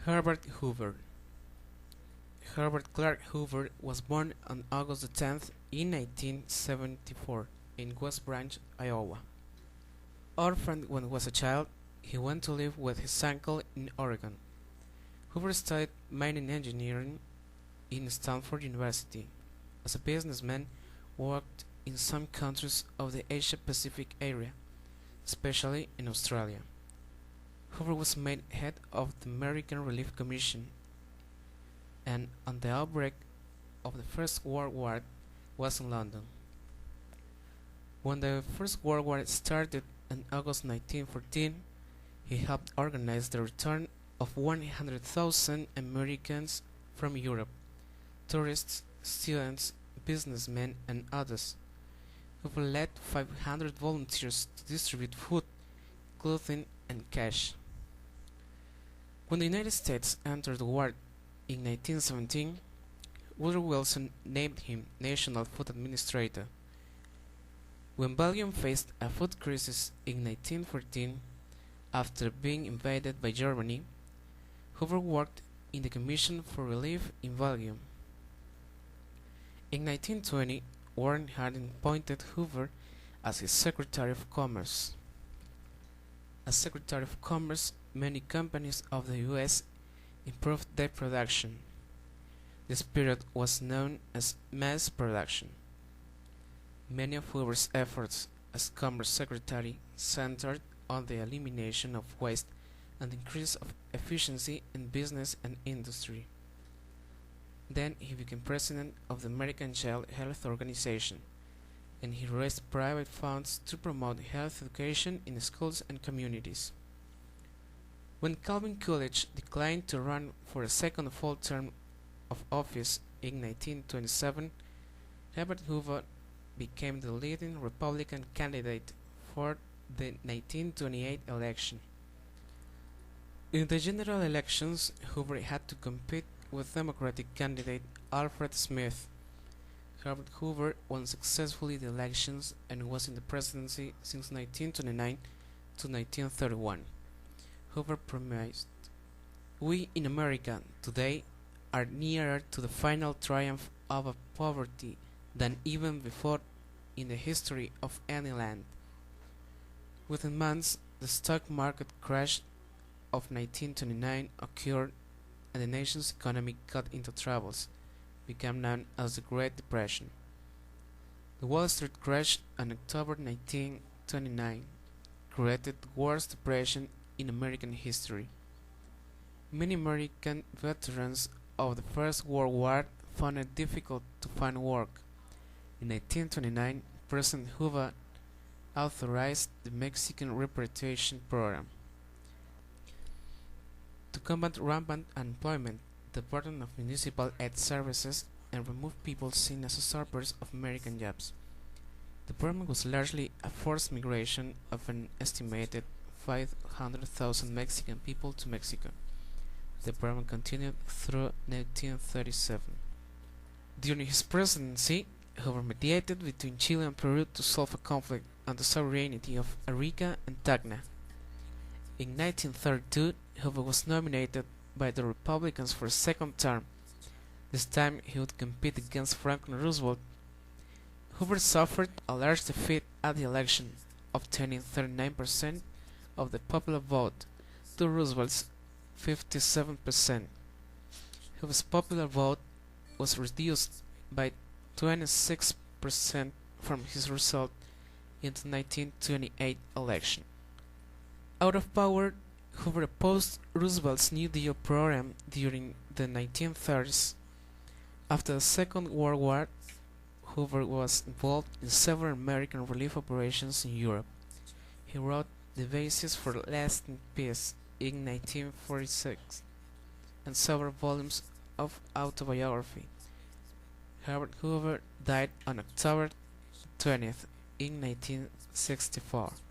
Herbert Hoover. Herbert Clark Hoover was born on August 10th in 1874 in West Branch, Iowa. Orphaned when he was a child, he went to live with his uncle in Oregon. Hoover studied mining engineering in Stanford University. As a businessman, worked in some countries of the Asia-Pacific area, especially in Australia. Hoover was made head of the American Relief Commission, and on the outbreak of the First World War was in London. When the First World War started in August 1914, he helped organize the return of 100,000 Americans from Europe, tourists, students, businessmen, and others. Hoover led 500 volunteers to distribute food, clothing, and cash. When the United States entered the war in 1917, Woodrow Wilson named him National Food Administrator. When Belgium faced a food crisis in 1914, after being invaded by Germany, Hoover worked in the Commission for Relief in Belgium. In 1920, Warren Harding appointed Hoover as his Secretary of Commerce. As Secretary of Commerce, many companies of the U.S. improved their production. This period was known as mass production. Many of Hoover's efforts as Commerce Secretary centered on the elimination of waste and increase of efficiency in business and industry. Then he became president of the American Child Health Organization, and he raised private funds to promote health education in schools and communities. When Calvin Coolidge declined to run for a second full term of office in 1927, Herbert Hoover became the leading Republican candidate for the 1928 election. In the general elections, Hoover had to compete with Democratic candidate Alfred Smith. Herbert Hoover won successfully the elections and was in the presidency since 1929 to 1931. Hoover promised, "We in America today are nearer to the final triumph of poverty than even before in the history of any land." Within months, the stock market crash of 1929 occurred and the nation's economy got into troubles, became known as the Great Depression. The Wall Street crash on October 1929 created the worst depression in American history. Many American veterans of the First World War found it difficult to find work. In 1929, President Hoover authorized the Mexican Repatriation Program. To combat rampant unemployment, the burden of municipal aid services and remove people seen as usurpers of American jobs. The program was largely a forced migration of an estimated 500,000 Mexican people to Mexico. The program continued through 1937. During his presidency, Hoover mediated between Chile and Peru to solve a conflict on the sovereignty of Arica and Tacna. In 1932, Hoover was nominated by the Republicans for a second term. This time he would compete against Franklin Roosevelt. Hoover suffered a large defeat at the election, obtaining 39% of the popular vote to Roosevelt's 57%. Hoover's popular vote was reduced by 26% from his result in the 1928 election. Out of power, Hoover opposed Roosevelt's New Deal program during the 1930s. After the Second World War, Hoover was involved in several American relief operations in Europe. He wrote The Basis for Lasting Peace in 1946 and several volumes of autobiography. Herbert Hoover died on October 20th in 1964.